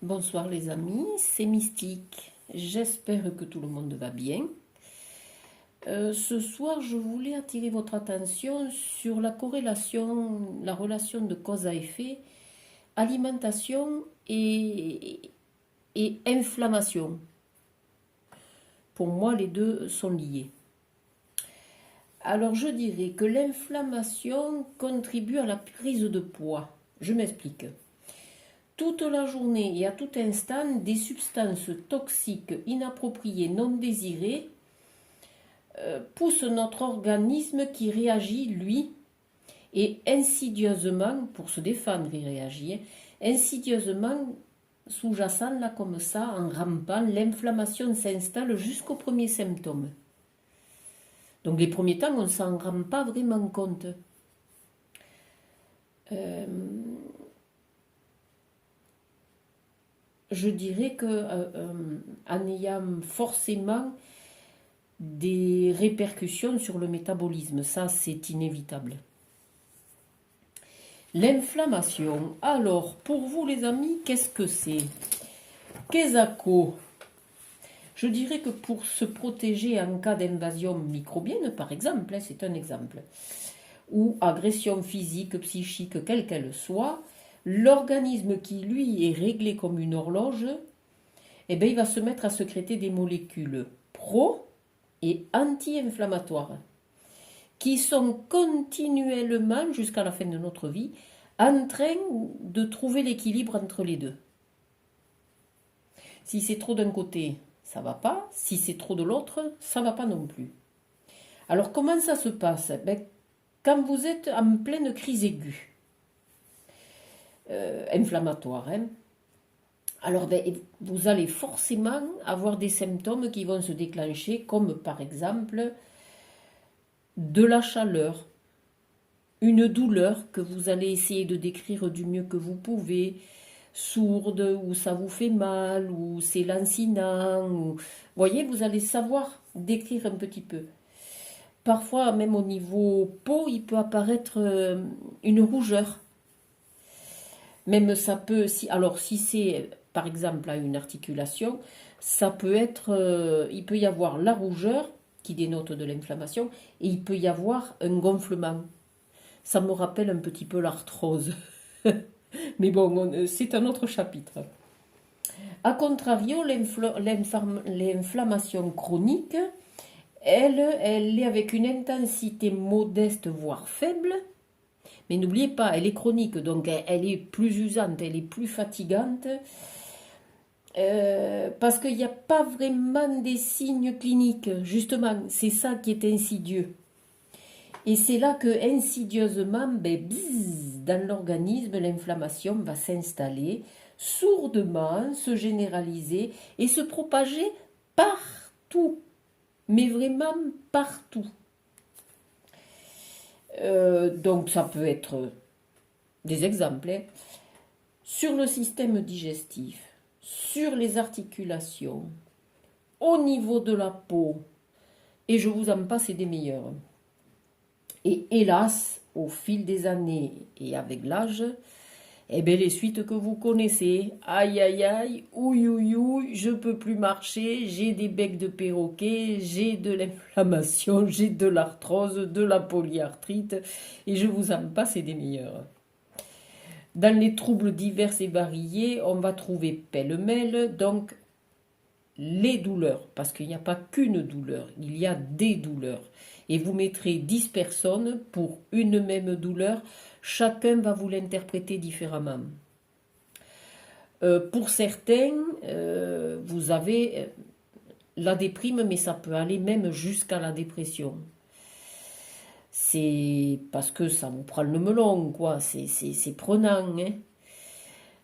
Bonsoir les amis, c'est Mystique. J'espère que tout le monde va bien. Ce soir, je voulais attirer votre attention sur la corrélation, la relation de cause à effet, alimentation et inflammation. Pour moi, les deux sont liés. Alors, je dirais que l'inflammation contribue à la prise de poids. Je m'explique. Toute la journée et à tout instant, des substances toxiques, inappropriées, non désirées poussent notre organisme qui réagit, lui, et insidieusement, pour se défendre, il réagit, insidieusement, sous-jacent, là comme ça, en rampant, l'inflammation s'installe jusqu'aux premiers symptômes. Donc les premiers temps, on ne s'en rend pas vraiment compte. Je dirais que en ayant forcément des répercussions sur le métabolisme, ça c'est inévitable. L'inflammation, alors pour vous les amis, qu'est-ce que c'est? Quesaco. Je dirais que pour se protéger en cas d'invasion microbienne, par exemple, c'est un exemple, ou agression physique, psychique, quelle qu'elle soit, l'organisme qui lui est réglé comme une horloge, eh bien, il va se mettre à sécréter des molécules pro et anti-inflammatoires qui sont continuellement, jusqu'à la fin de notre vie, en train de trouver l'équilibre entre les deux. Si c'est trop d'un côté, ça va pas. Si c'est trop de l'autre, ça va pas non plus. Alors comment ça se passe? Quand vous êtes en pleine crise aiguë, inflammatoire, alors vous allez forcément avoir des symptômes qui vont se déclencher, comme par exemple de la chaleur, une douleur que vous allez essayer de décrire du mieux que vous pouvez, sourde, ou ça vous fait mal, ou c'est lancinant, ou... voyez, vous allez savoir décrire un petit peu. Parfois, même au niveau peau, il peut apparaître une rougeur. Même ça peut, si c'est par exemple à une articulation, ça peut être, il peut y avoir la rougeur qui dénote de l'inflammation et il peut y avoir un gonflement. Ça me rappelle un petit peu l'arthrose. Mais bon, c'est un autre chapitre. A contrario, l'inflammation chronique, elle est avec une intensité modeste, voire faible. Mais n'oubliez pas, elle est chronique, donc elle est plus usante, elle est plus fatigante. Parce qu'il n'y a pas vraiment des signes cliniques. Justement, c'est ça qui est insidieux. Et c'est là que insidieusement, dans l'organisme, l'inflammation va s'installer sourdement, se généraliser et se propager partout. Mais vraiment partout. Donc ça peut être des exemples. Sur le système digestif, sur les articulations, au niveau de la peau, et je vous en passe des meilleurs. Et hélas, au fil des années et avec l'âge, eh bien les suites que vous connaissez, aïe aïe aïe, ouïe ouïe ouïe, je peux plus marcher, j'ai des becs de perroquet, j'ai de l'inflammation, j'ai de l'arthrose, de la polyarthrite, et je vous en passe des meilleurs. Dans les troubles divers et variés, on va trouver pêle-mêle, donc les douleurs, parce qu'il n'y a pas qu'une douleur, il y a des douleurs. Et vous mettrez 10 personnes pour une même douleur, chacun va vous l'interpréter différemment. Pour certains, vous avez la déprime, mais ça peut aller même jusqu'à la dépression. C'est parce que ça vous prend le melon, quoi. C'est prenant, hein.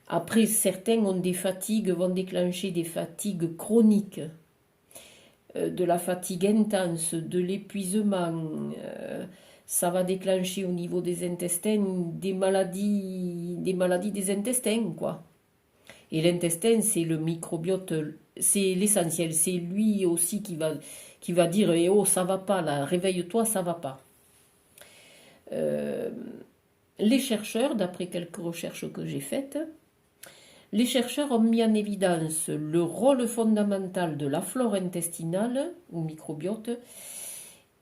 Après, certains ont des fatigues, vont déclencher des fatigues chroniques, de la fatigue intense, de l'épuisement. Ça va déclencher au niveau des intestins des maladies des intestins, quoi. Et l'intestin, c'est le microbiote, c'est l'essentiel. C'est lui aussi qui va dire eh oh, ça va pas là, réveille-toi, ça va pas. Les chercheurs, d'après quelques recherches que j'ai faites, les chercheurs ont mis en évidence le rôle fondamental de la flore intestinale ou microbiote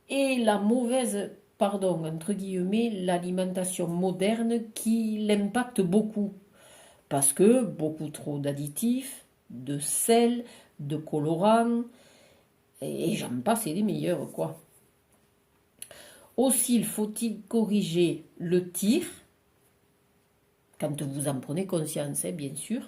et la mauvaise, pardon, entre guillemets, l'alimentation moderne qui l'impacte beaucoup. Parce que beaucoup trop d'additifs, de sel, de colorants, et j'en passe et des meilleurs, quoi. Aussi, faut-il corriger le tir, quand vous en prenez conscience, bien sûr,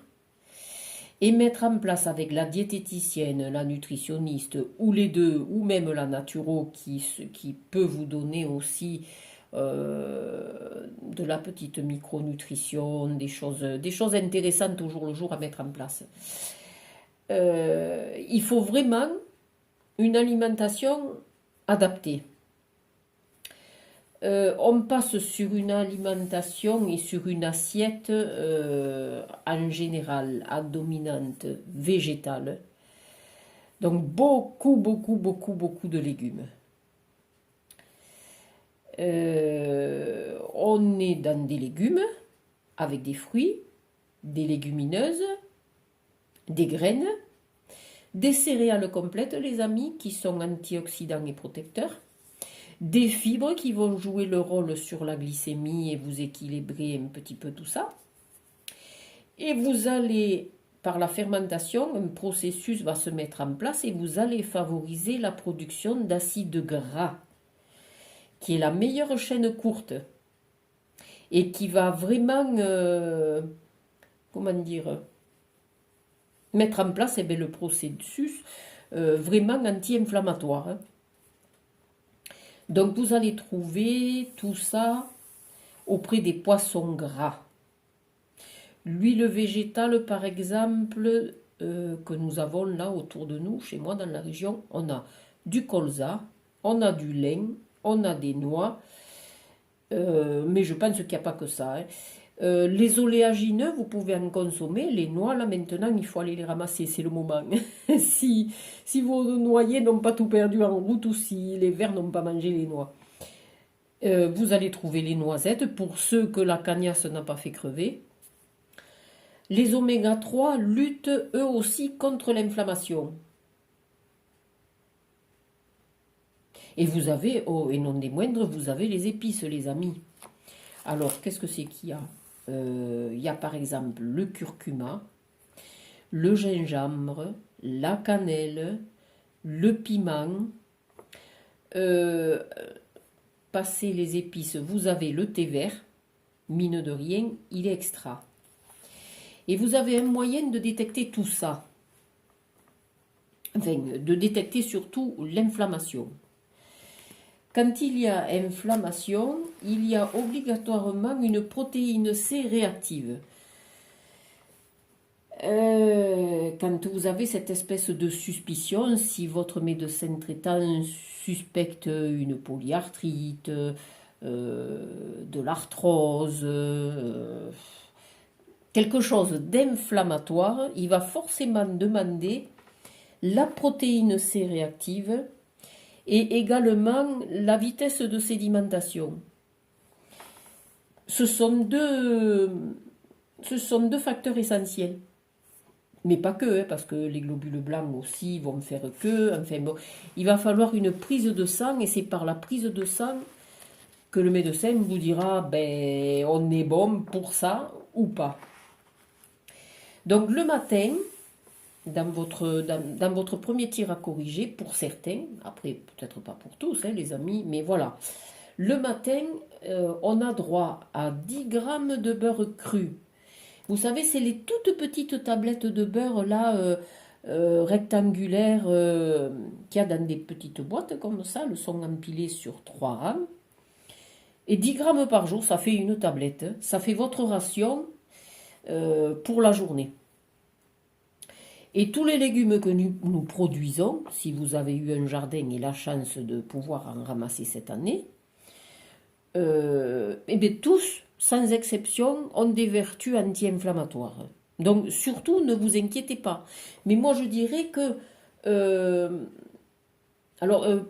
et mettre en place avec la diététicienne, la nutritionniste, ou les deux, ou même la naturo qui peut vous donner aussi de la petite micronutrition, des choses intéressantes au jour le jour à mettre en place. Il faut vraiment une alimentation adaptée. On passe sur une alimentation et sur une assiette en général à dominante végétale. Donc beaucoup de légumes. On est dans des légumes avec des fruits, des légumineuses, des graines, des céréales complètes, les amis, qui sont antioxydants et protecteurs, des fibres qui vont jouer le rôle sur la glycémie et vous équilibrer un petit peu tout ça. Et vous allez, par la fermentation, un processus va se mettre en place et vous allez favoriser la production d'acides gras, qui est la meilleure chaîne courte et qui va vraiment, mettre en place le processus vraiment anti-inflammatoire. Hein. Donc vous allez trouver tout ça auprès des poissons gras. L'huile végétale, par exemple, que nous avons là autour de nous, chez moi dans la région, on a du colza, on a du lin, on a des noix, mais je pense qu'il n'y a pas que ça. Hein. Les oléagineux, vous pouvez en consommer. Les noix, là maintenant, il faut aller les ramasser, c'est le moment. si vos noyers n'ont pas tout perdu en route ou si les vers n'ont pas mangé les noix. Vous allez trouver les noisettes pour ceux que la cagnasse n'a pas fait crever. Les oméga 3 luttent eux aussi contre l'inflammation. Et vous avez, et non des moindres, vous avez les épices, les amis. Alors, qu'est-ce que c'est qu'il y a ? Il y a par exemple le curcuma, le gingembre, la cannelle, le piment. Passez les épices, vous avez le thé vert, mine de rien, il est extra. Et vous avez un moyen de détecter tout ça. Enfin, de détecter surtout l'inflammation. Quand il y a inflammation, il y a obligatoirement une protéine C réactive. Quand vous avez cette espèce de suspicion, si votre médecin traitant suspecte une polyarthrite, de l'arthrose, quelque chose d'inflammatoire, il va forcément demander la protéine C réactive et également la vitesse de sédimentation. Ce sont deux facteurs essentiels. Mais pas que, parce que les globules blancs aussi vont faire que. Enfin bon, il va falloir une prise de sang et c'est par la prise de sang que le médecin vous dira ben on est bon pour ça ou pas. Donc le matin, dans votre premier tir à corriger, pour certains, après peut-être pas pour tous, hein, les amis, mais voilà. Le matin, on a droit à 10 grammes de beurre cru. Vous savez, c'est les toutes petites tablettes de beurre là, rectangulaires, qu'il y a dans des petites boîtes comme ça. Elles sont empilées sur 3 rangs. Et 10 grammes par jour, ça fait une tablette. Ça fait votre ration pour la journée. Et tous les légumes que nous produisons, si vous avez eu un jardin et la chance de pouvoir en ramasser cette année, et bien tous, sans exception, ont des vertus anti-inflammatoires. Donc surtout, ne vous inquiétez pas. Mais moi, je dirais que...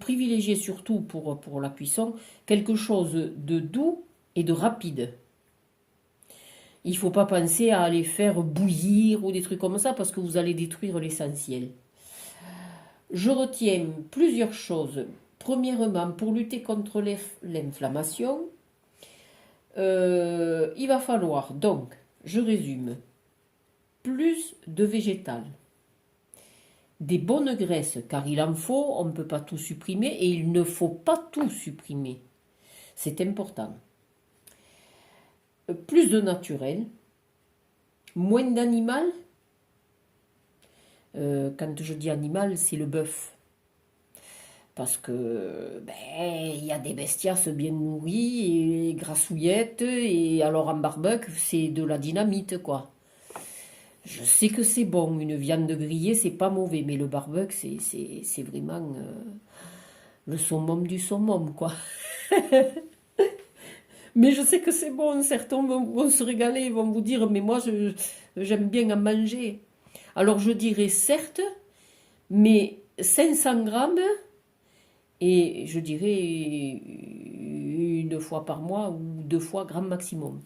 privilégiez surtout pour la cuisson quelque chose de doux et de rapide. Il ne faut pas penser à les faire bouillir ou des trucs comme ça parce que vous allez détruire l'essentiel. Je retiens plusieurs choses. Premièrement, pour lutter contre l'inflammation, il va falloir donc, je résume, plus de végétal, des bonnes graisses, car il en faut, on ne peut pas tout supprimer et il ne faut pas tout supprimer. C'est important. Plus de naturel, moins d'animal. Quand je dis animal, c'est le bœuf. Parce que il y a des bestias bien nourries et grassouillettes, et alors en barbecue, c'est de la dynamite, quoi. Je sais que c'est bon, une viande grillée, c'est pas mauvais, mais le barbecue, c'est vraiment le summum du summum, quoi. Mais je sais que c'est bon, certains vont se régaler, vont vous dire, mais moi, j'aime bien en manger. Alors je dirais certes, mais 500 grammes, et je dirais une fois par mois ou 2 fois grand maximum.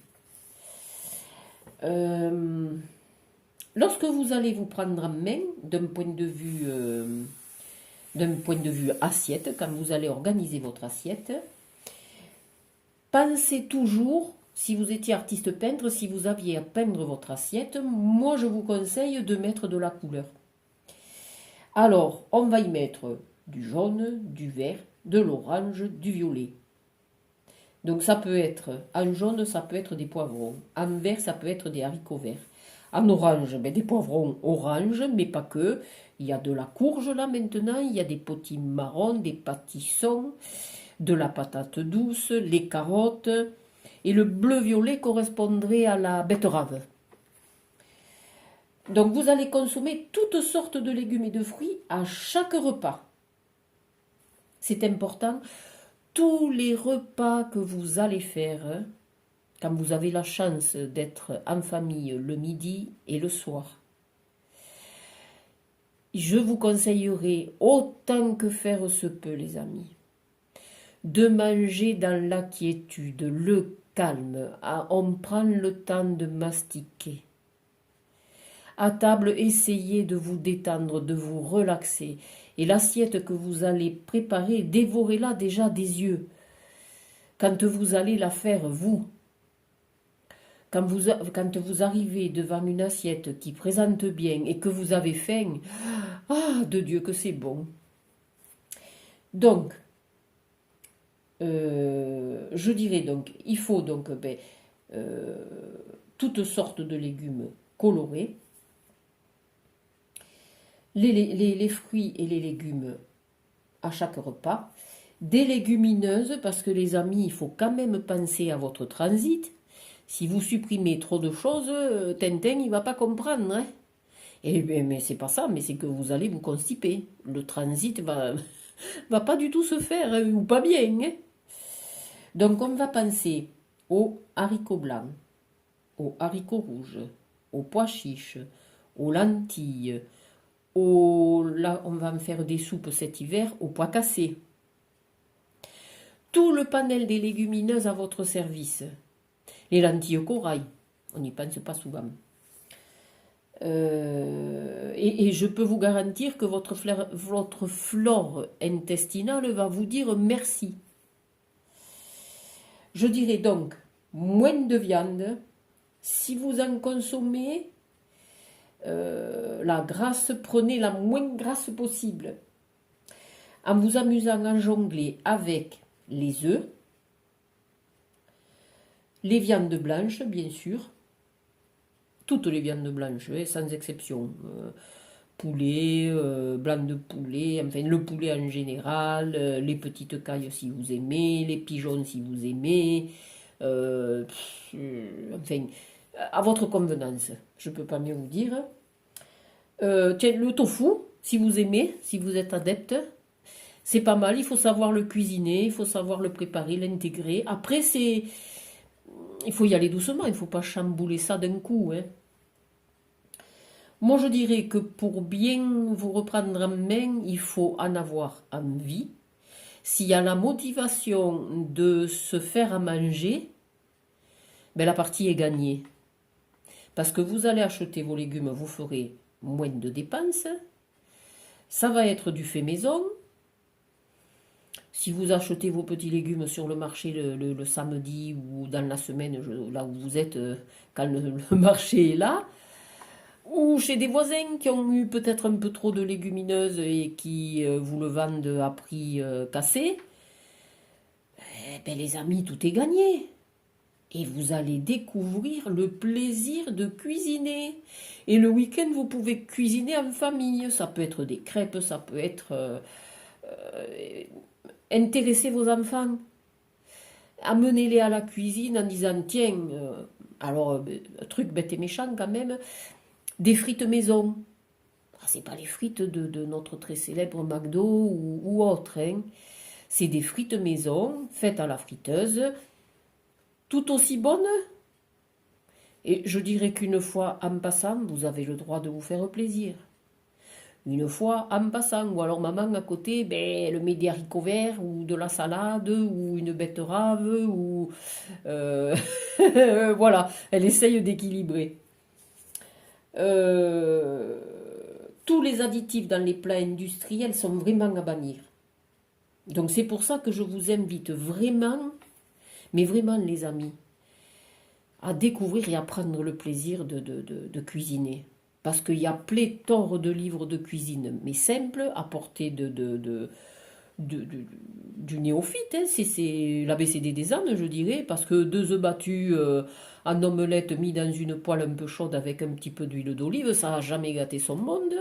Lorsque vous allez vous prendre en main d'un point de vue assiette, quand vous allez organiser votre assiette, pensez toujours, si vous étiez artiste peintre, si vous aviez à peindre votre assiette, moi je vous conseille de mettre de la couleur. Alors, on va y mettre du jaune, du vert, de l'orange, du violet. Donc ça peut être, en jaune, ça peut être des poivrons. En vert, ça peut être des haricots verts. En orange, des poivrons orange, mais pas que. Il y a de la courge là maintenant, il y a des petits marrons, des pâtissons, de la patate douce, les carottes. Et le bleu-violet correspondrait à la betterave. Donc vous allez consommer toutes sortes de légumes et de fruits à chaque repas. C'est important. Tous les repas que vous allez faire, quand vous avez la chance d'être en famille le midi et le soir, je vous conseillerais, autant que faire se peut, les amis, de manger dans la quiétude, le calme. On prend le temps de mastiquer. À table, essayez de vous détendre, de vous relaxer. Et l'assiette que vous allez préparer, dévorez-la déjà des yeux. Quand vous allez la faire, vous, quand vous arrivez devant une assiette qui présente bien et que vous avez faim, ah, de Dieu que c'est bon. Donc, je dirais donc, il faut donc toutes sortes de légumes colorés, les fruits et les légumes à chaque repas, des légumineuses, parce que les amis, il faut quand même penser à votre transit. Si vous supprimez trop de choses, Tintin, il va pas comprendre. Hein. Et bien, mais c'est pas ça, mais c'est que vous allez vous constiper. Le transit va pas du tout se faire, hein, ou pas bien. Hein. Donc on va penser aux haricots blancs, aux haricots rouges, aux pois chiches, aux lentilles, là on va me faire des soupes cet hiver, aux pois cassés. Tout le panel des légumineuses à votre service. Les lentilles corail, on n'y pense pas souvent. Et je peux vous garantir que votre flore intestinale va vous dire merci. Je dirais donc moins de viande. Si vous en consommez la grasse, prenez la moins grasse possible. En vous amusant à jongler avec les œufs, les viandes blanches, bien sûr, toutes les viandes blanches, sans exception. Poulet, blanc de poulet, enfin le poulet en général, les petites cailles si vous aimez, les pigeons si vous aimez, enfin, à votre convenance, je ne peux pas mieux vous dire. Tiens, le tofu, si vous aimez, si vous êtes adepte, c'est pas mal, il faut savoir le cuisiner, il faut savoir le préparer, l'intégrer. Après, il faut y aller doucement, il ne faut pas chambouler ça d'un coup. Hein. Moi, je dirais que pour bien vous reprendre en main, il faut en avoir envie. S'il y a la motivation de se faire à manger, la partie est gagnée. Parce que vous allez acheter vos légumes, vous ferez moins de dépenses. Ça va être du fait maison. Si vous achetez vos petits légumes sur le marché le samedi ou dans la semaine, là où vous êtes, quand le marché est là, ou chez des voisins qui ont eu peut-être un peu trop de légumineuses et qui vous le vendent à prix cassé, eh ben les amis, tout est gagné. Et vous allez découvrir le plaisir de cuisiner. Et le week-end, vous pouvez cuisiner en famille. Ça peut être des crêpes, ça peut être intéresser vos enfants. Amenez-les à la cuisine en disant, tiens, alors, truc bête et méchant quand même, des frites maison. Ah, c'est pas les frites de notre très célèbre McDo ou autre. Hein. C'est des frites maison, faites à la friteuse, tout aussi bonnes. Et je dirais qu'une fois en passant, vous avez le droit de vous faire plaisir. Une fois en passant, ou alors maman à côté, ben, elle met des haricots verts, ou de la salade, ou une betterave, ou... voilà, elle essaye d'équilibrer. Tous les additifs dans les plats industriels sont vraiment à bannir. Donc c'est pour ça que je vous invite vraiment, mais vraiment les amis, à découvrir et à prendre le plaisir de cuisiner. Parce qu'il y a pléthore de livres de cuisine, mais simples, à portée du néophyte. Hein. C'est l'ABCD des ânes, je dirais, parce que 2 œufs battus en omelette mis dans une poêle un peu chaude avec un petit peu d'huile d'olive, ça n'a jamais gâté son monde.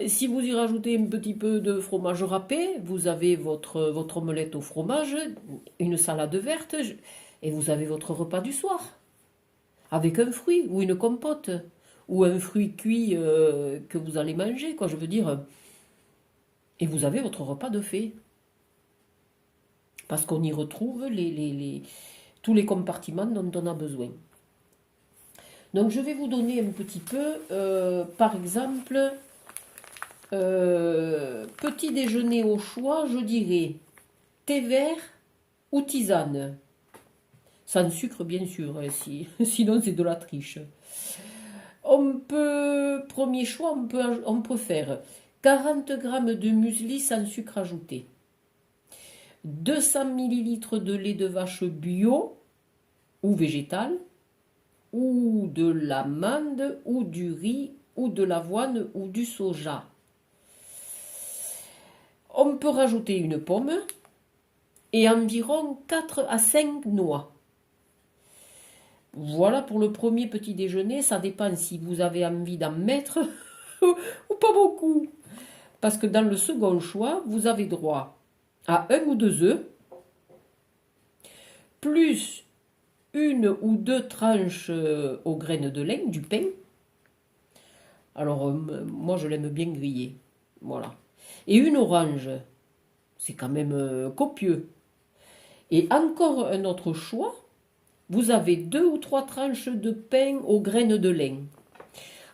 Si vous y rajoutez un petit peu de fromage râpé, vous avez votre omelette au fromage, une salade verte, et vous avez votre repas du soir. Avec un fruit ou une compote, ou un fruit cuit que vous allez manger, quoi, je veux dire. Et vous avez votre repas de fait. Parce qu'on y retrouve tous les compartiments dont on a besoin. Donc je vais vous donner un petit peu, par exemple, petit déjeuner au choix, je dirais thé vert ou tisane. Sans sucre bien sûr, hein, sinon c'est de la triche. Premier choix, on peut faire 40 g de muesli sans sucre ajouté. 200 ml de lait de vache bio ou végétal, ou de l'amande, ou du riz, ou de l'avoine, ou du soja. On peut rajouter une pomme et environ 4 à 5 noix. Voilà pour le premier petit déjeuner, ça dépend si vous avez envie d'en mettre ou pas beaucoup. Parce que dans le second choix, vous avez droit à 1 ou 2 œufs, plus 1 ou 2 tranches aux graines de lin, du pain. Alors, moi, je l'aime bien grillé. Voilà. Et une orange. C'est quand même copieux. Et encore un autre choix. Vous avez 2 ou 3 tranches de pain aux graines de lin.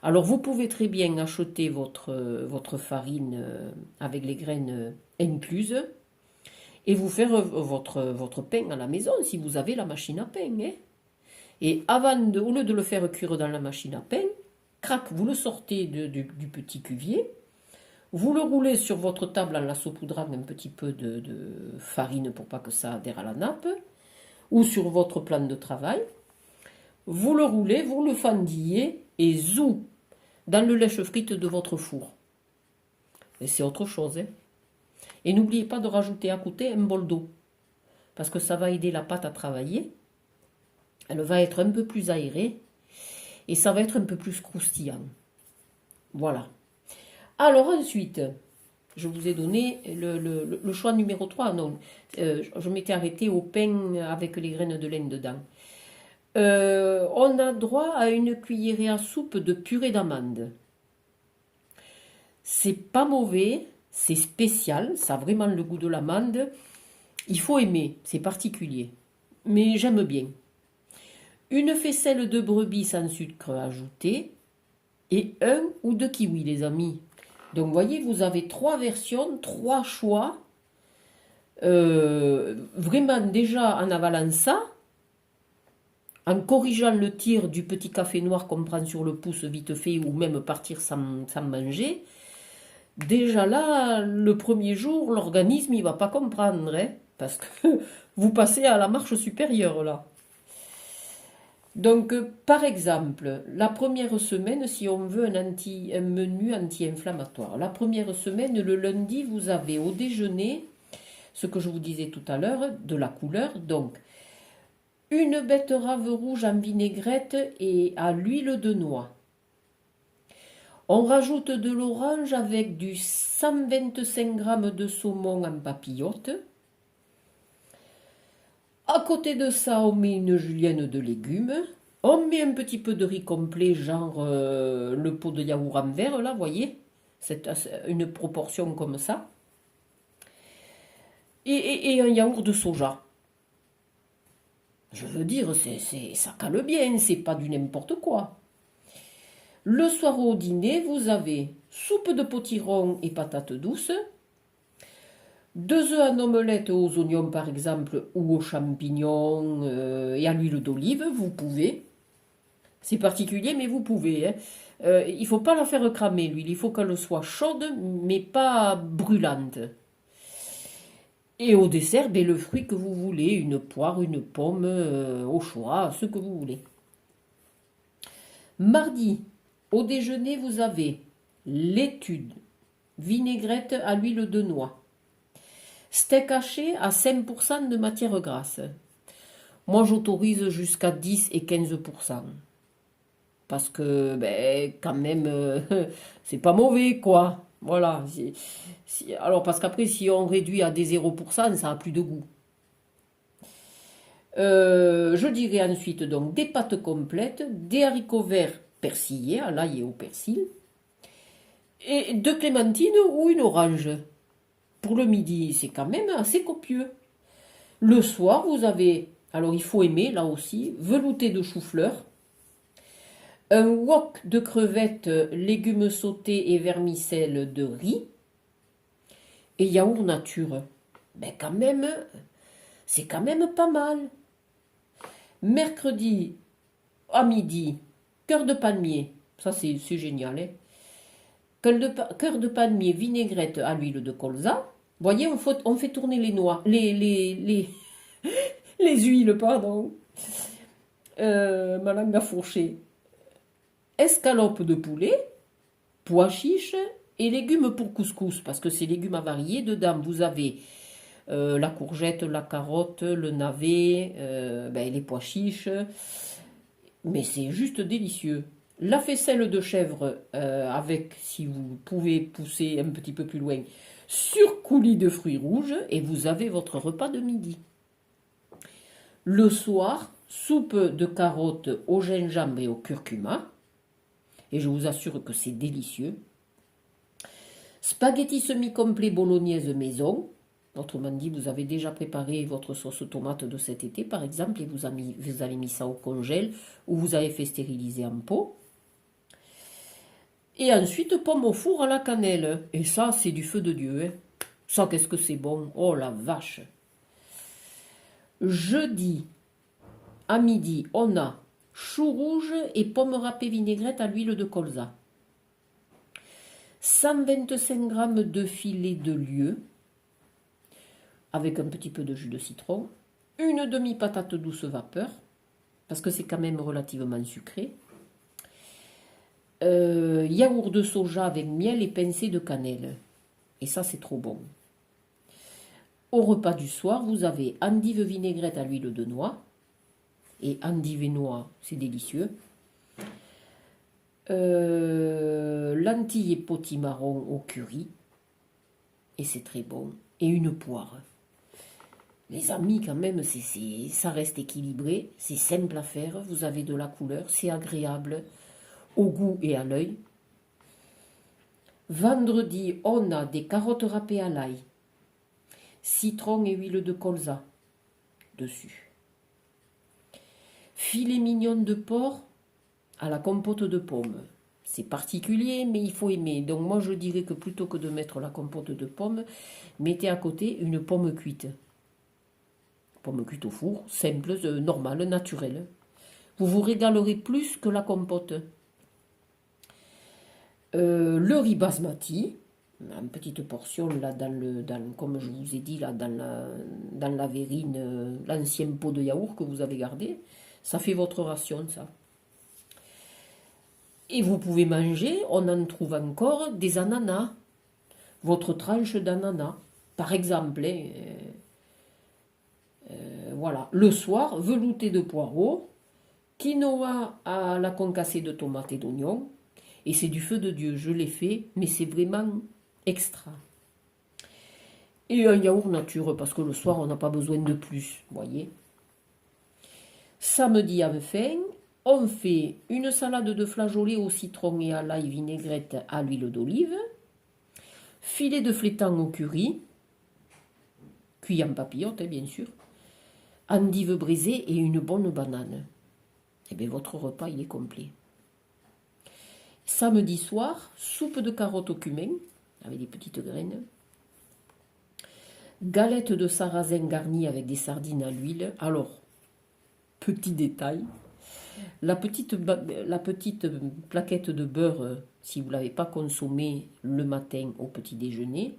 Alors, vous pouvez très bien acheter votre farine avec les graines incluses et vous faire votre pain à la maison si vous avez la machine à pain. Hein. Et au lieu de le faire cuire dans la machine à pain, crac, vous le sortez du petit cuvier, vous le roulez sur votre table en la saupoudrant un petit peu de farine pour pas que ça adhère à la nappe, ou sur votre plan de travail. Vous le roulez, vous le fendillez et zou dans le lèche-frite de votre four. Et c'est autre chose. Hein. Et n'oubliez pas de rajouter à côté un bol d'eau, parce que ça va aider la pâte à travailler. Elle va être un peu plus aérée et ça va être un peu plus croustillant. Voilà. Alors ensuite, je vous ai donné le choix numéro 3. Non, je m'étais arrêtée au pain avec les graines de lin dedans. On a droit à une cuillerée à soupe de purée d'amande. C'est pas mauvais, c'est spécial, ça a vraiment le goût de l'amande. Il faut aimer, c'est particulier. Mais j'aime bien. Une faisselle de brebis sans sucre ajouté et 1 ou 2 kiwis, les amis. Donc, vous voyez, vous avez 3 versions, 3 choix. Vraiment, déjà, en avalant ça, en corrigeant le tir du petit café noir qu'on prend sur le pouce vite fait, ou même partir sans manger, déjà là, le premier jour, l'organisme, il va pas comprendre, hein, parce que vous passez à la marche supérieure, là. Donc, par exemple, la première semaine, si on veut un menu anti-inflammatoire, la première semaine, le lundi, vous avez au déjeuner, ce que je vous disais tout à l'heure, de la couleur, donc une betterave rouge en vinaigrette et à l'huile de noix. On rajoute de l'orange avec du 125 g de saumon en papillote. À côté de ça, on met une julienne de légumes. On met un petit peu de riz complet, genre le pot de yaourt en verre, là, vous voyez, c'est une proportion comme ça. Et un yaourt de soja. Je veux dire, ça cale bien, c'est pas du n'importe quoi. Le soir au dîner, vous avez soupe de potiron et patates douces, 2 œufs en omelette aux oignons par exemple, ou aux champignons et à l'huile d'olive, vous pouvez. C'est particulier, mais vous pouvez. Hein. Il ne faut pas la faire cramer, l'huile. Il faut qu'elle soit chaude, mais pas brûlante. Et au dessert, ben, le fruit que vous voulez, une poire, une pomme, au choix, ce que vous voulez. Mardi, au déjeuner, vous avez laitue, vinaigrette à l'huile de noix, steak haché à 5% de matière grasse. Moi, j'autorise jusqu'à 10 et 15%. Parce que, ben, quand même, c'est pas mauvais, quoi. Voilà. Alors, parce qu'après, si on réduit à des 0%, ça n'a plus de goût. Je dirais ensuite, donc, des pâtes complètes, des haricots verts persillés, à l'ail et au persil, et 2 clémentines ou une orange. Pour le midi, c'est quand même assez copieux. Le soir, vous avez, alors il faut aimer, là aussi, velouté de chou-fleur, un wok de crevettes, légumes sautés et vermicelles de riz et yaourt nature. Ben quand même, c'est quand même pas mal. Mercredi à midi, cœur de palmier. Ça c'est génial. Hein. Cœur de palmier, vinaigrette à l'huile de colza. Vous voyez, on fait tourner les noix, les huiles, pardon. Ma langue a fourché. Escalope de poulet, pois chiches et légumes pour couscous, parce que c'est légumes à varier. Dedans, vous avez la courgette, la carotte, le navet, les pois chiches, mais c'est juste délicieux. La faisselle de chèvre avec, si vous pouvez pousser un petit peu plus loin, sur coulis de fruits rouges, et vous avez votre repas de midi. Le soir, soupe de carottes au gingembre et au curcuma. Et je vous assure que c'est délicieux. Spaghetti semi-complet bolognaise maison. Autrement dit, vous avez déjà préparé votre sauce tomate de cet été, par exemple, et vous avez mis ça au congèle, ou vous avez fait stériliser en pot. Et ensuite, pommes au four à la cannelle. Et ça, c'est du feu de Dieu. Hein. Ça, qu'est-ce que c'est bon. Oh la vache. Jeudi, à midi, on a choux rouges et pommes râpées vinaigrette à l'huile de colza. 125 g de filet de lieu avec un petit peu de jus de citron. Une demi-patate douce vapeur, parce que c'est quand même relativement sucré. Yaourt de soja avec miel et pincée de cannelle. Et ça, c'est trop bon. Au repas du soir, vous avez endive vinaigrette à l'huile de noix. Et endive et noix, c'est délicieux. Lentilles et potimarron au curry. Et c'est très bon. Et une poire. Les amis, quand même, ça reste équilibré. C'est simple à faire. Vous avez de la couleur. C'est agréable au goût et à l'œil. Vendredi, on a des carottes râpées à l'ail. Citron et huile de colza dessus. Filet mignon de porc à la compote de pommes. C'est particulier, mais il faut aimer. Donc moi, je dirais que plutôt que de mettre la compote de pommes, mettez à côté une pomme cuite. Pomme cuite au four, simple, normale, naturelle. Vous vous régalerez plus que la compote. Le riz basmati, une petite portion là comme je vous ai dit là dans la verrine, l'ancien pot de yaourt que vous avez gardé, ça fait votre ration ça. Et vous pouvez manger, on en trouve encore des ananas, votre tranche d'ananas, par exemple. Voilà, le soir, velouté de poireaux, quinoa à la concassée de tomates et d'oignons, et c'est du feu de Dieu, je l'ai fait, mais c'est vraiment extra. Et un yaourt nature, parce que le soir, on n'a pas besoin de plus, voyez. Samedi enfin, on fait une salade de flageolets au citron et à l'ail vinaigrette à l'huile d'olive, filet de flétan au curry, cuit en papillote, bien sûr, endive brisée et une bonne banane. Et bien votre repas, il est complet. Samedi soir, soupe de carottes au cumin, avec des petites graines. Galette de sarrasin garnie avec des sardines à l'huile. Alors, petit détail, la petite plaquette de beurre, si vous ne l'avez pas consommée le matin au petit déjeuner,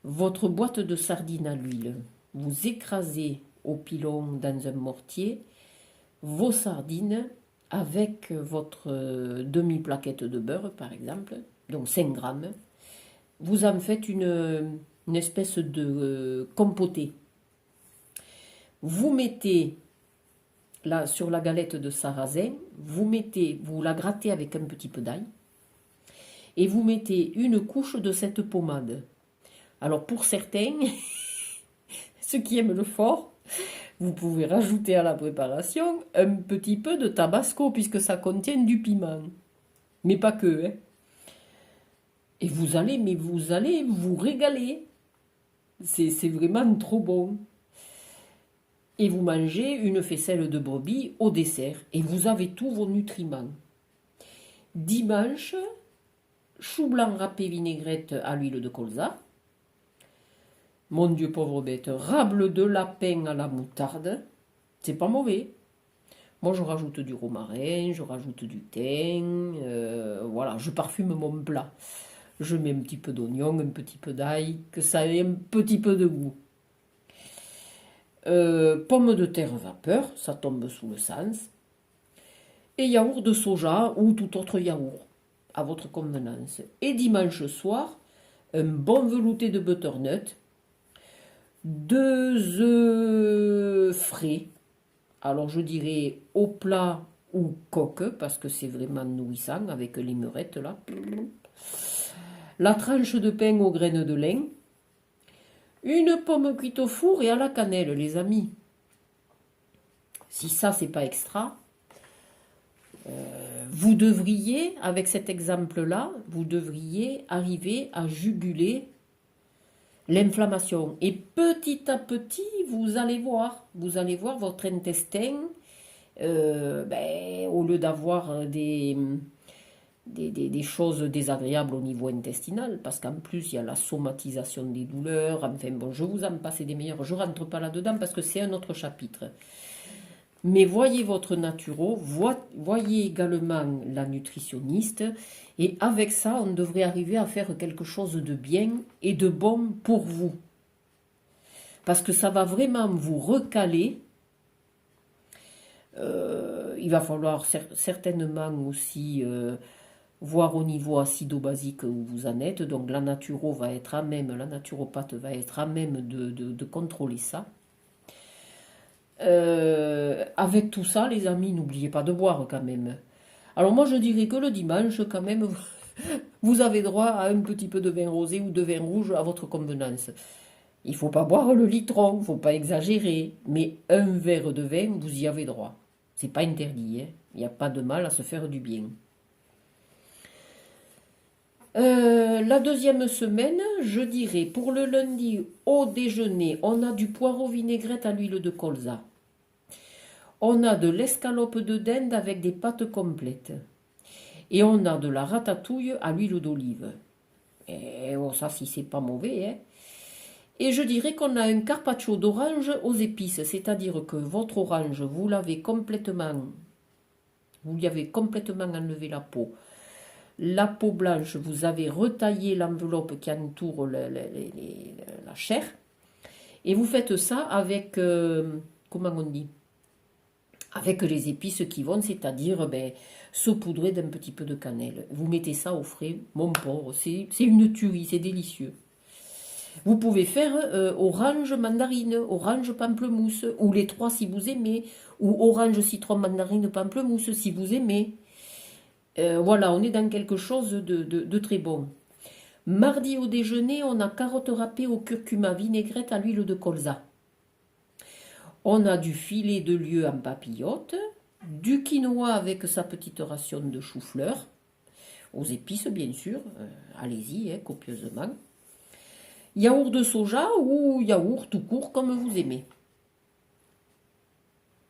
votre boîte de sardines à l'huile, vous écrasez au pilon dans un mortier vos sardines avec votre demi-plaquette de beurre, par exemple, donc 5 grammes. Vous en faites une espèce de compoté. Vous mettez là sur la galette de sarrasin, vous la grattez avec un petit peu d'ail et vous mettez une couche de cette pommade. Alors pour certains, ceux qui aiment le fort, vous pouvez rajouter à la préparation un petit peu de tabasco puisque ça contient du piment. Mais pas que. Hein. Et vous allez vous régaler. C'est vraiment trop bon. Et vous mangez une faisselle de brebis au dessert. Et vous avez tous vos nutriments. Dimanche, chou blanc râpé vinaigrette à l'huile de colza. Mon Dieu, pauvre bête, rable de lapin à la moutarde, c'est pas mauvais. Moi, je rajoute du romarin, je rajoute du thym, voilà, je parfume mon plat. Je mets un petit peu d'oignon, un petit peu d'ail, que ça ait un petit peu de goût. Pommes de terre vapeur, ça tombe sous le sens. Et yaourt de soja ou tout autre yaourt, à votre convenance. Et dimanche soir, un bon velouté de butternut, 2 œufs frais, alors je dirais au plat ou coque, parce que c'est vraiment nourrissant avec les meurettes là. La tranche de pain aux graines de lin, une pomme cuite au four et à la cannelle, les amis. Si ça, c'est pas extra, vous devriez, avec cet exemple-là, vous devriez arriver à juguler l'inflammation. Et petit à petit, vous allez voir votre intestin, au lieu d'avoir des choses désagréables au niveau intestinal, parce qu'en plus, il y a la somatisation des douleurs, enfin bon, je vous en passe des meilleurs, je ne rentre pas là-dedans parce que c'est un autre chapitre. Mais voyez votre naturo, voyez également la nutritionniste, et avec ça, on devrait arriver à faire quelque chose de bien et de bon pour vous. Parce que ça va vraiment vous recaler. Il va falloir certainement aussi voir au niveau acido-basique où vous en êtes. Donc la naturopathe va être à même de contrôler ça. Avec tout ça, les amis, n'oubliez pas de boire quand même. Alors moi, je dirais que le dimanche, quand même, vous avez droit à un petit peu de vin rosé ou de vin rouge à votre convenance. Il ne faut pas boire le litron, il ne faut pas exagérer, mais un verre de vin, vous y avez droit. C'est pas interdit, hein. Il n'y a pas de mal à se faire du bien. La deuxième semaine, je dirais, pour le lundi au déjeuner, on a du poireau vinaigrette à l'huile de colza. On a de l'escalope de dinde avec des pâtes complètes. Et on a de la ratatouille à l'huile d'olive. Et bon, ça, si c'est pas mauvais, hein. Et je dirais qu'on a un carpaccio d'orange aux épices, c'est-à-dire que votre orange, vous lui avez complètement enlevé la peau. La peau blanche, vous avez retaillé l'enveloppe qui entoure la chair. Et vous faites ça avec, comment on dit? Avec les épices qui vont, c'est-à-dire saupoudré d'un petit peu de cannelle. Vous mettez ça au frais, mon porc, c'est une tuerie, c'est délicieux. Vous pouvez faire orange mandarine, orange pamplemousse, ou les trois si vous aimez, ou orange citron mandarine pamplemousse si vous aimez. Voilà, on est dans quelque chose de très bon. Mardi au déjeuner, on a carottes râpées au curcuma, vinaigrette à l'huile de colza. On a du filet de lieu en papillote, du quinoa avec sa petite ration de chou-fleur, aux épices bien sûr, allez-y, copieusement. Yaourt de soja ou yaourt tout court comme vous aimez.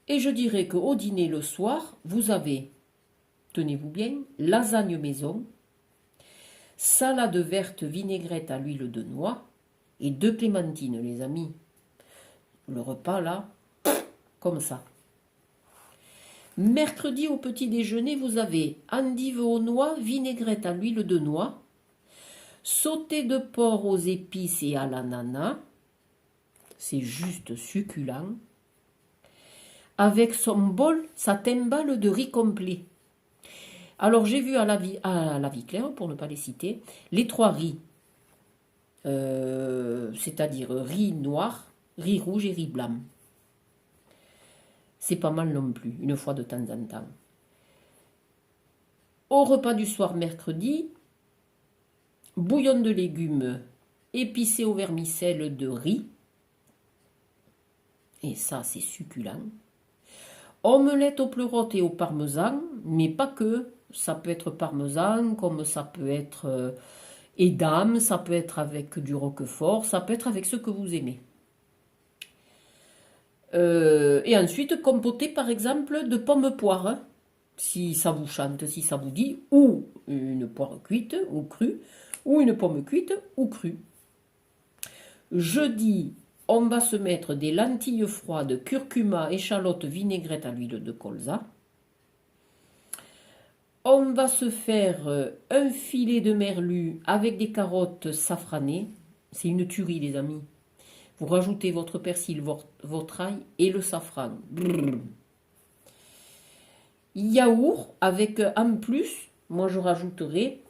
Et je dirais qu'au dîner le soir, vous avez, tenez-vous bien, lasagne maison, salade verte vinaigrette à l'huile de noix et 2 clémentines, les amis. Le repas là, comme ça. Mercredi au petit déjeuner, vous avez endive aux noix, vinaigrette à l'huile de noix, sauté de porc aux épices et à l'ananas, c'est juste succulent, avec son bol, sa timbale de riz complet. Alors j'ai vu à la vie claire, pour ne pas les citer, les 3 riz, c'est-à-dire riz noir, riz rouge et riz blanc. C'est pas mal non plus, une fois de temps en temps. Au repas du soir mercredi, bouillon de légumes épicé au vermicelle de riz. Et ça, c'est succulent. Omelette aux pleurotes et au parmesan, mais pas que. Ça peut être parmesan, comme ça peut être édame, ça peut être avec du roquefort, ça peut être avec ce que vous aimez. Et ensuite, compoter par exemple de pommes poires, hein, si ça vous chante, si ça vous dit, ou une poire cuite ou crue, ou une pomme cuite ou crue. Jeudi, on va se mettre des lentilles froides, curcuma, échalote, vinaigrette à l'huile de colza. On va se faire un filet de merlu avec des carottes safranées. C'est une tuerie, les amis. Vous rajoutez votre persil, votre ail et le safran. Brrr. Yaourt avec en plus, moi je rajouterai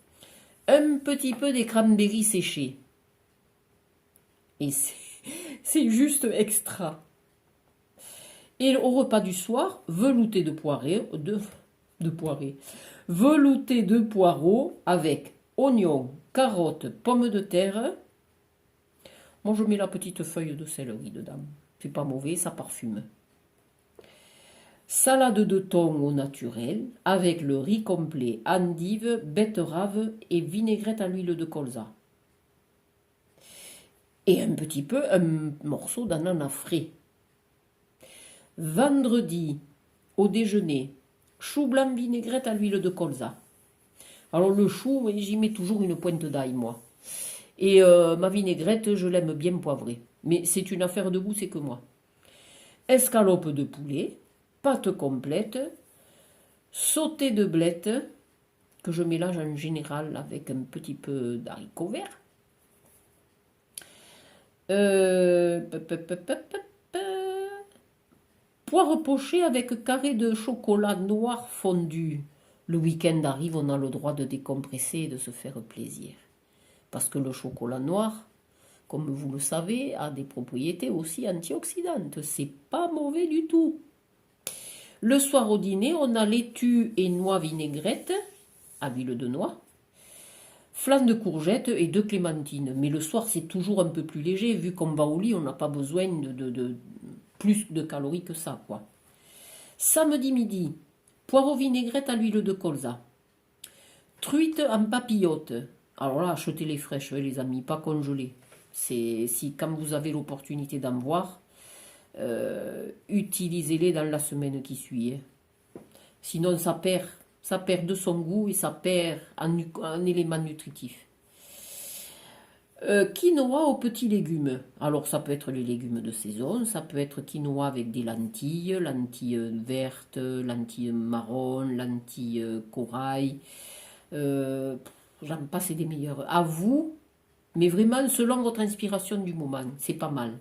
un petit peu des cranberries séchés. Et c'est juste extra. Et au repas du soir, velouté de poirée, velouté de poireaux avec oignons, carottes, pommes de terre. Moi, je mets la petite feuille de céleri dedans. C'est pas mauvais, ça parfume. Salade de thon au naturel avec le riz complet, endive, betterave et vinaigrette à l'huile de colza. Et un petit peu, un morceau d'ananas frais. Vendredi, au déjeuner, chou blanc vinaigrette à l'huile de colza. Alors le chou, j'y mets toujours une pointe d'ail, moi. Et ma vinaigrette, je l'aime bien poivrée. Mais c'est une affaire de goût, c'est que moi. Escalope de poulet, pâte complète, sauté de blettes, que je mélange en général avec un petit peu d'haricots verts. Poire pochée avec carré de chocolat noir fondu. Le week-end arrive, on a le droit de décompresser et de se faire plaisir. Parce que le chocolat noir, comme vous le savez, a des propriétés aussi antioxydantes. C'est pas mauvais du tout. Le soir au dîner, on a laitue et noix vinaigrette à l'huile de noix, flan de courgettes et 2 clémentines. Mais le soir, c'est toujours un peu plus léger. Vu qu'on va au lit, on n'a pas besoin de plus de calories que ça, quoi. Samedi midi, poireaux vinaigrette à l'huile de colza. Truite en papillote. Alors là, achetez les fraîches, les amis, pas congelées. Si quand vous avez l'opportunité d'en voir, utilisez-les dans la semaine qui suit. Sinon, ça perd de son goût et ça perd en éléments nutritifs. Quinoa aux petits légumes. Alors ça peut être les légumes de saison, ça peut être quinoa avec des lentilles, lentilles vertes, lentilles marron, lentilles corail. Euh, J'en passe des meilleurs. À vous, mais vraiment selon votre inspiration du moment, c'est pas mal.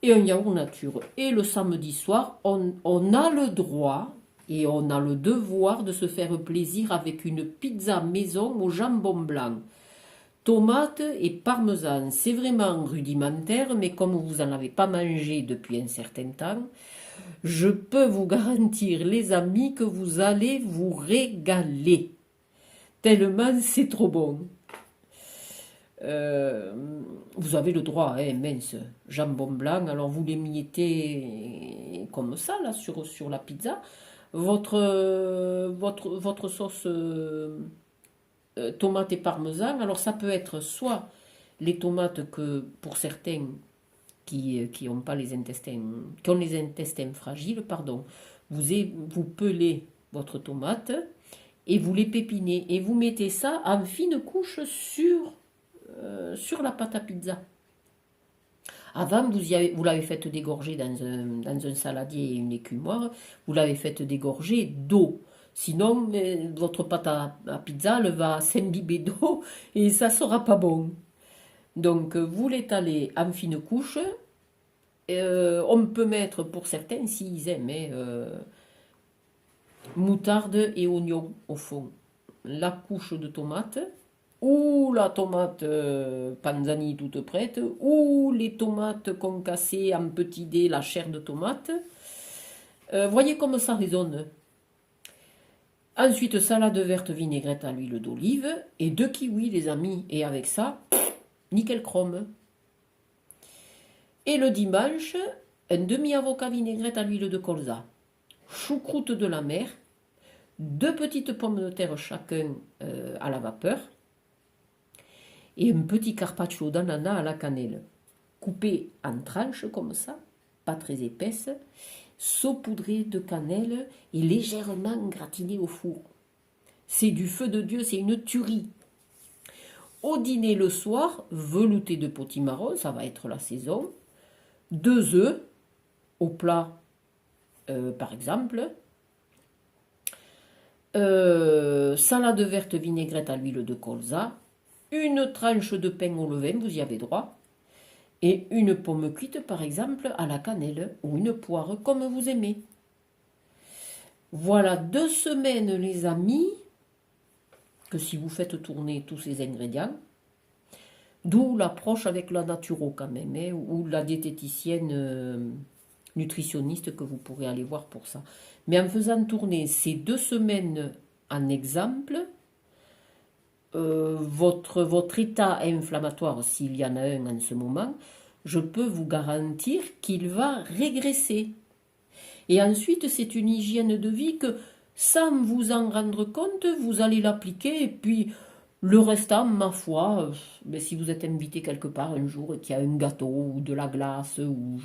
Et un yaourt nature. Et le samedi soir, on a le droit et on a le devoir de se faire plaisir avec une pizza maison au jambon blanc. Tomates et parmesan, c'est vraiment rudimentaire, mais comme vous n'en avez pas mangé depuis un certain temps, je peux vous garantir, les amis, que vous allez vous régaler. Tellement c'est trop bon. Euh, Vous avez le droit, hein, mince, jambon blanc, alors vous l'émiettez comme ça, là, sur la pizza. Votre sauce tomate et parmesan, alors ça peut être soit les tomates que, pour certains qui ont pas les intestins, qui ont les intestins fragiles, pardon, vous pelez votre tomate et vous les pépinez et vous mettez ça en fine couche sur la pâte à pizza. Avant, vous l'avez fait dégorger dans un saladier et une écumoire, vous l'avez fait dégorger d'eau. Sinon, votre pâte à pizza, elle va s'imbiber d'eau et ça sera pas bon. Donc, vous l'étalez en fine couche. On peut mettre, pour certains, s'ils aiment, moutarde et oignon au fond. La couche de tomate, ou la tomate panzani toute prête, ou les tomates concassées en petits dés, la chair de tomate. Voyez comme ça résonne. Ensuite, salade verte vinaigrette à l'huile d'olive et 2 kiwis, les amis. Et avec ça, nickel chrome. Et le dimanche, un demi-avocat vinaigrette à l'huile de colza. Choucroute de la mer, 2 petites pommes de terre chacun à la vapeur. Et un petit carpaccio d'ananas à la cannelle. Coupé en tranches comme ça, pas très épaisse, saupoudré de cannelle et légèrement gratiné au four. C'est du feu de Dieu, c'est une tuerie. Au dîner le soir, velouté de potimarron, ça va être la saison. 2 œufs au plat, par exemple. Salade verte vinaigrette à l'huile de colza. Une tranche de pain au levain, vous y avez droit. Et une pomme cuite, par exemple, à la cannelle ou une poire, comme vous aimez. Voilà 2 semaines, les amis, que si vous faites tourner tous ces ingrédients, d'où l'approche avec la naturo quand même, hein, ou la diététicienne nutritionniste que vous pourrez aller voir pour ça. Mais en faisant tourner ces 2 semaines en exemple, votre état inflammatoire, s'il y en a un en ce moment, je peux vous garantir qu'il va régresser. Et ensuite, c'est une hygiène de vie que, sans vous en rendre compte, vous allez l'appliquer. Et puis, le restant, ma foi, si vous êtes invité quelque part un jour et qu'il y a un gâteau ou de la glace ou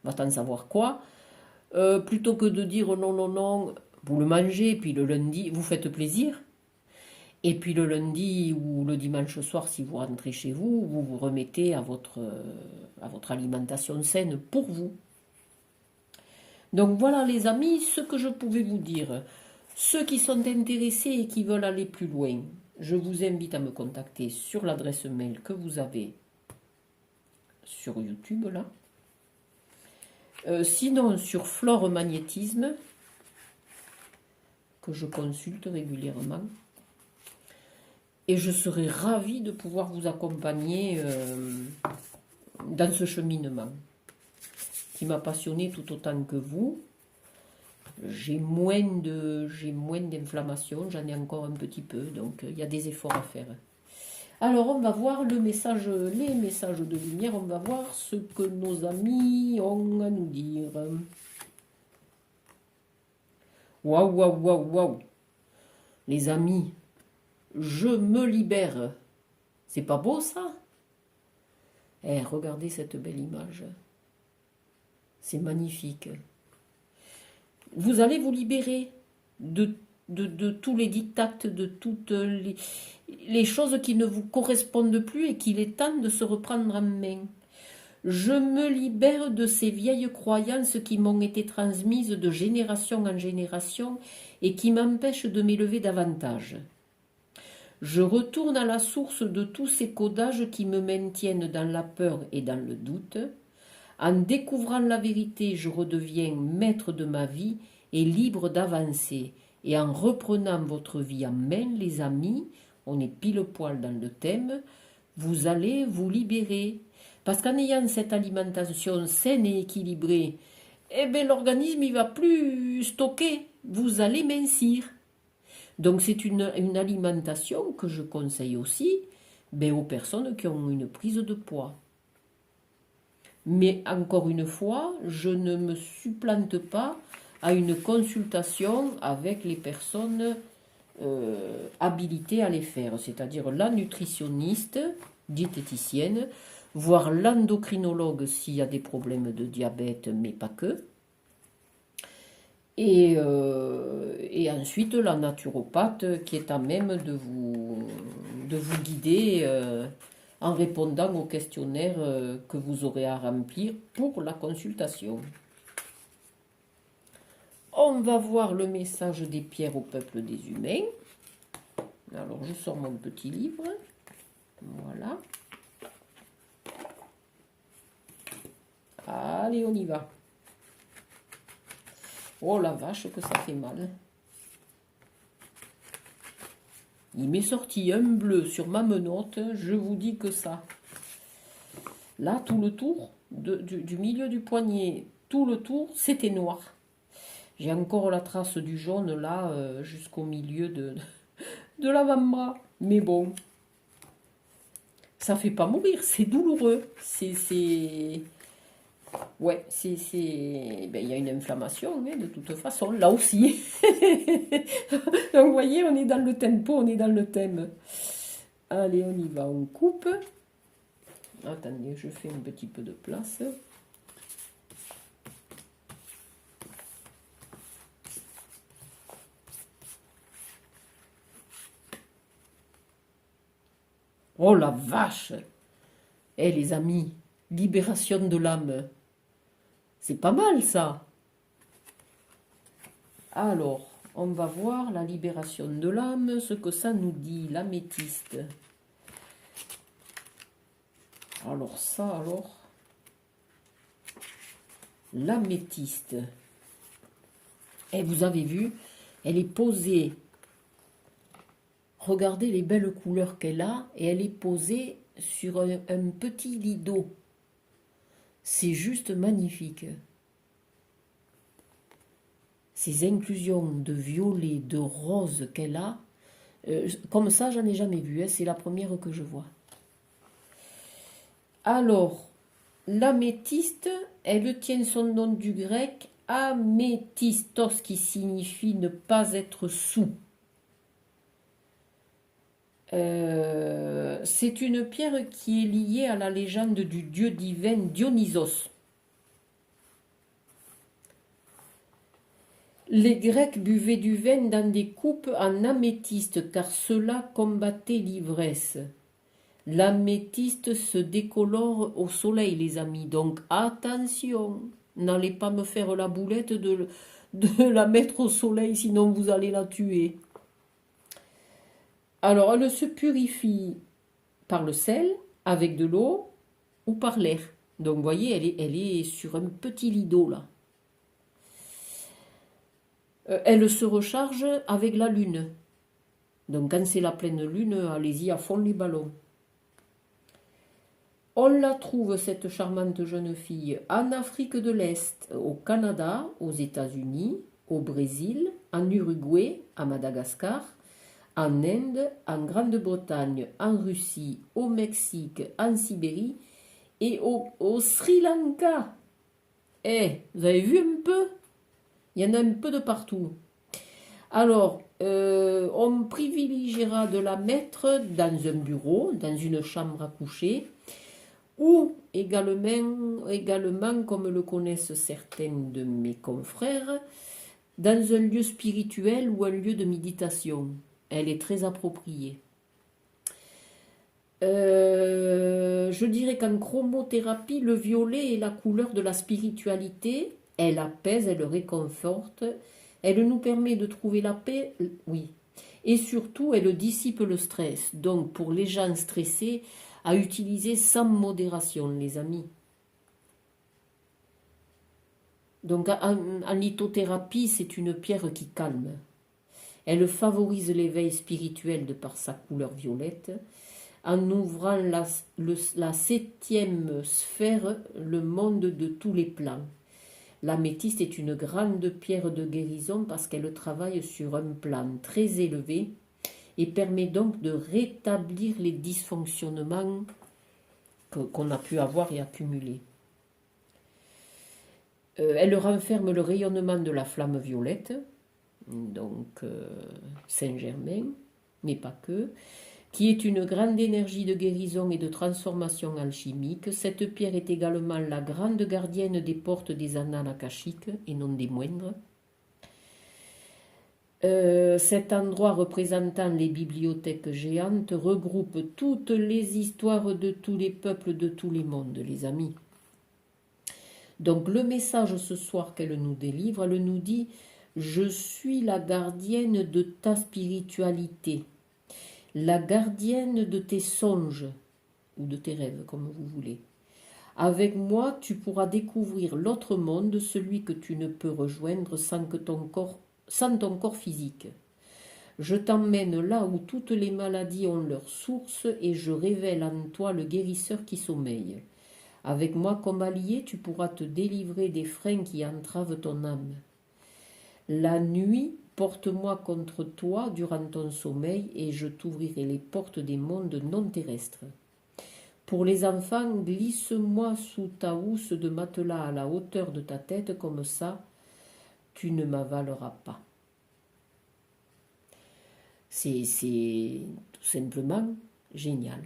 va-t-en savoir quoi, plutôt que de dire non, non, non, vous le mangez, et puis le lundi, vous faites plaisir. Et puis le lundi ou le dimanche soir, si vous rentrez chez vous, vous vous remettez à votre alimentation saine pour vous. Donc voilà les amis, ce que je pouvais vous dire. Ceux qui sont intéressés et qui veulent aller plus loin, je vous invite à me contacter sur l'adresse mail que vous avez sur YouTube là. Sinon sur Flore Magnétisme, que je consulte régulièrement. Et je serai ravie de pouvoir vous accompagner dans ce cheminement qui m'a passionné tout autant que vous. J'ai moins d'inflammation, j'en ai encore un petit peu, donc il y a des efforts à faire. Alors on va voir les messages de lumière, on va voir ce que nos amis ont à nous dire. Waouh, waouh, waouh, waouh. Les amis, je me libère. C'est pas beau ça? Eh, regardez cette belle image. C'est magnifique. Vous allez vous libérer de tous les dictats, de toutes les choses qui ne vous correspondent plus et qu'il est temps de se reprendre en main. Je me libère de ces vieilles croyances qui m'ont été transmises de génération en génération et qui m'empêchent de m'élever davantage. Je retourne à la source de tous ces codages qui me maintiennent dans la peur et dans le doute. En découvrant la vérité, je redeviens maître de ma vie et libre d'avancer. Et en reprenant votre vie en main, les amis, on est pile poil dans le thème, vous allez vous libérer. Parce qu'en ayant cette alimentation saine et équilibrée, eh bien, l'organisme ne va plus stocker, vous allez mincir. Donc c'est une alimentation que je conseille aussi aux personnes qui ont une prise de poids. Mais encore une fois, je ne me supplante pas à une consultation avec les personnes habilitées à les faire, c'est-à-dire la nutritionniste, diététicienne, voire l'endocrinologue s'il y a des problèmes de diabète, mais pas que. Et ensuite la naturopathe qui est à même de vous guider en répondant aux questionnaires que vous aurez à remplir pour la consultation. On va voir le message des pierres au peuple des humains. Alors je sors mon petit livre. Voilà. Allez, on y va. Oh la vache que ça fait mal. Il m'est sorti un bleu sur ma menotte, je vous dis que ça. Là, tout le tour, du milieu du poignet, tout le tour, c'était noir. J'ai encore la trace du jaune là, jusqu'au milieu de l'avant-bras. Mais bon, ça fait pas mourir, c'est douloureux. Ouais, il y a une inflammation, mais de toute façon, là aussi. Donc, vous voyez, on est dans le tempo, on est dans le thème. Allez, on y va, on coupe. Attendez, je fais un petit peu de place. Oh la vache! Eh les amis, libération de l'âme. C'est pas mal ça. Alors, on va voir la libération de l'âme, ce que ça nous dit, l'améthyste. Alors ça, l'améthyste. Et vous avez vu, elle est posée. Regardez les belles couleurs qu'elle a, et elle est posée sur un petit lit d'eau. C'est juste magnifique. Ces inclusions de violet, de rose qu'elle a, comme ça, j'en ai jamais vu. C'est la première que je vois. Alors, l'améthyste, elle tient son nom du grec améthystos, qui signifie ne pas être sous. C'est une pierre qui est liée à la légende du dieu divin Dionysos. Les Grecs buvaient du vin dans des coupes en améthyste car cela combattait l'ivresse. L'améthyste se décolore au soleil, les amis, donc attention, n'allez pas me faire la boulette de la mettre au soleil, sinon vous allez la tuer. Alors, elle se purifie par le sel, avec de l'eau ou par l'air. Donc, vous voyez, elle est sur un petit lit d'eau, là. Elle se recharge avec la lune. Donc, quand c'est la pleine lune, allez-y à fond les ballons. On la trouve, cette charmante jeune fille, en Afrique de l'Est, au Canada, aux États-Unis, au Brésil, en Uruguay, à Madagascar, en Inde, en Grande-Bretagne, en Russie, au Mexique, en Sibérie et au Sri Lanka. Vous avez vu un peu? Il y en a un peu de partout. Alors, on privilégiera de la mettre dans un bureau, dans une chambre à coucher, ou également, comme le connaissent certains de mes confrères, dans un lieu spirituel ou un lieu de méditation. Elle est très appropriée. Je dirais qu'en chromothérapie, le violet est la couleur de la spiritualité. Elle apaise, elle réconforte, elle nous permet de trouver la paix, oui. Et surtout, elle dissipe le stress. Donc, pour les gens stressés, à utiliser sans modération, les amis. Donc, en lithothérapie, c'est une pierre qui calme. Elle favorise l'éveil spirituel de par sa couleur violette, en ouvrant la septième sphère, le monde de tous les plans. L'améthyste est une grande pierre de guérison parce qu'elle travaille sur un plan très élevé et permet donc de rétablir les dysfonctionnements qu'on a pu avoir et accumuler. Elle renferme le rayonnement de la flamme violette, donc Saint-Germain, mais pas que, qui est une grande énergie de guérison et de transformation alchimique. Cette pierre est également la grande gardienne des portes des annales akashiques, et non des moindres. Cet endroit représentant les bibliothèques géantes regroupe toutes les histoires de tous les peuples de tous les mondes, les amis. Donc le message ce soir qu'elle nous délivre, elle nous dit « Je suis la gardienne de ta spiritualité ». La gardienne de tes songes, ou de tes rêves, comme vous voulez. Avec moi, tu pourras découvrir l'autre monde, celui que tu ne peux rejoindre sans ton corps physique. Je t'emmène là où toutes les maladies ont leur source et je révèle en toi le guérisseur qui sommeille. Avec moi comme allié, tu pourras te délivrer des freins qui entravent ton âme. La nuit, porte-moi contre toi durant ton sommeil et je t'ouvrirai les portes des mondes non terrestres. Pour les enfants, glisse-moi sous ta housse de matelas à la hauteur de ta tête, comme ça, tu ne m'avaleras pas. C'est tout simplement génial.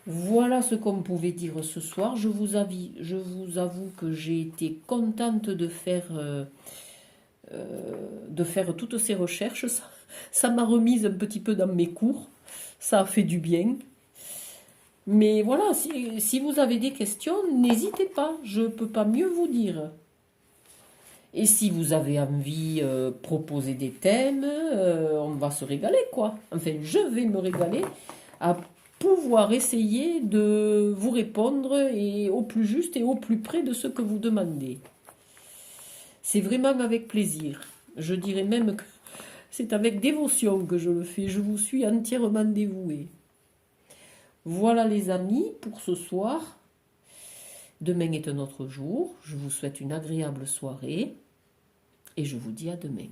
Voilà ce qu'on pouvait dire ce soir. Je vous avoue que j'ai été contente de faire toutes ces recherches. Ça m'a remise un petit peu dans mes cours. Ça a fait du bien. Mais voilà, si vous avez des questions, n'hésitez pas. Je ne peux pas mieux vous dire. Et si vous avez envie de proposer des thèmes, on va se régaler, quoi. Enfin, je vais me régaler à pouvoir essayer de vous répondre et au plus juste et au plus près de ce que vous demandez. C'est vraiment avec plaisir. Je dirais même que c'est avec dévotion que je le fais. Je vous suis entièrement dévouée. Voilà les amis pour ce soir. Demain est un autre jour. Je vous souhaite une agréable soirée et je vous dis à demain.